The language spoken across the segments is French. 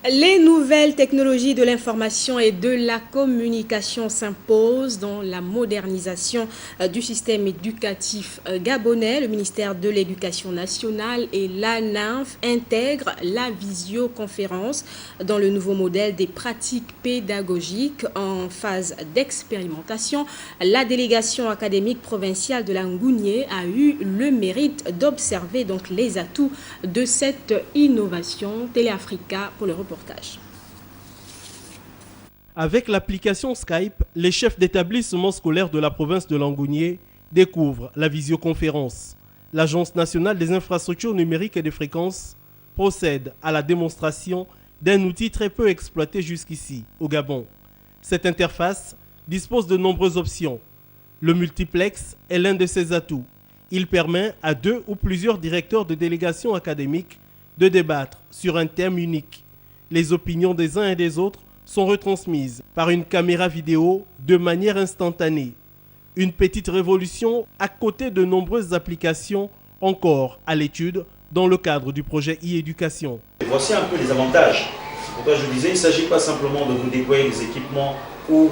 Les nouvelles technologies de l'information et de la communication s'imposent dans la modernisation du système éducatif gabonais. Le ministère de l'Éducation nationale et l'ANINF intègrent la visioconférence dans le nouveau modèle des pratiques pédagogiques en phase d'expérimentation. La délégation académique provinciale de la Ngounié a eu le mérite d'observer donc les atouts de cette innovation. Téléafrica pour le reportage. Avec l'application Skype, les chefs d'établissement scolaire de la province de Langounié découvrent la visioconférence. L'Agence nationale des infrastructures numériques et des fréquences procède à la démonstration d'un outil très peu exploité jusqu'ici, au Gabon. Cette interface dispose de nombreuses options. Le multiplex est l'un de ses atouts. Il permet à 2 ou plusieurs directeurs de délégations académiques de débattre sur un thème unique. Les opinions des uns et des autres sont retransmises par une caméra vidéo de manière instantanée. Une petite révolution à côté de nombreuses applications encore à l'étude dans le cadre du projet e-éducation. Voici un peu les avantages. Pourquoi je disais, il ne s'agit pas simplement de vous déployer des équipements ou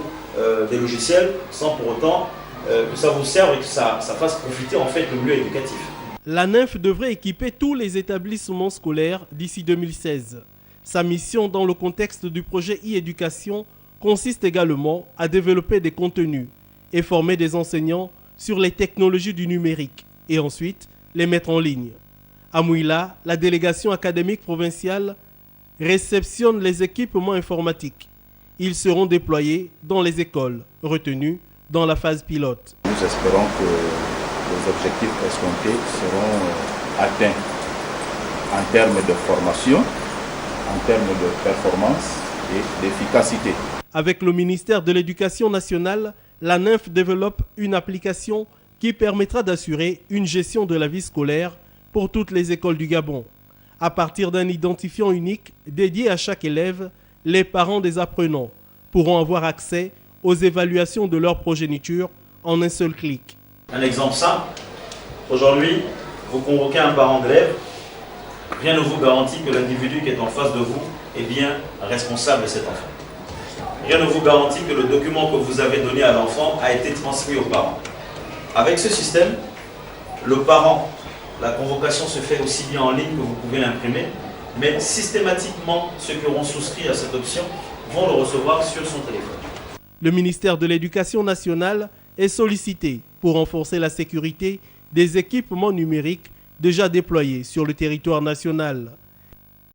des logiciels sans pour autant que ça vous serve et que ça fasse profiter en fait le milieu éducatif. La NINF devrait équiper tous les établissements scolaires d'ici 2016. Sa mission dans le contexte du projet e-éducation consiste également à développer des contenus et former des enseignants sur les technologies du numérique et ensuite les mettre en ligne. À Mouila, la délégation académique provinciale réceptionne les équipements informatiques. Ils seront déployés dans les écoles retenues dans la phase pilote. Nous espérons que les objectifs escomptés seront atteints en termes de formation, en termes de performance et d'efficacité. Avec le ministère de l'Éducation nationale, la NINF développe une application qui permettra d'assurer une gestion de la vie scolaire pour toutes les écoles du Gabon. À partir d'un identifiant unique dédié à chaque élève, les parents des apprenants pourront avoir accès aux évaluations de leur progéniture en un seul clic. Un exemple simple, aujourd'hui, vous convoquez un parent d'élève, rien ne vous garantit que l'individu qui est en face de vous est bien responsable de cet enfant. Rien ne vous garantit que le document que vous avez donné à l'enfant a été transmis aux parents. Avec ce système, le parent, la convocation se fait aussi bien en ligne que vous pouvez l'imprimer, mais systématiquement, ceux qui auront souscrit à cette option vont le recevoir sur son téléphone. Le ministère de l'Éducation nationale est sollicité pour renforcer la sécurité des équipements numériques déjà déployés sur le territoire national.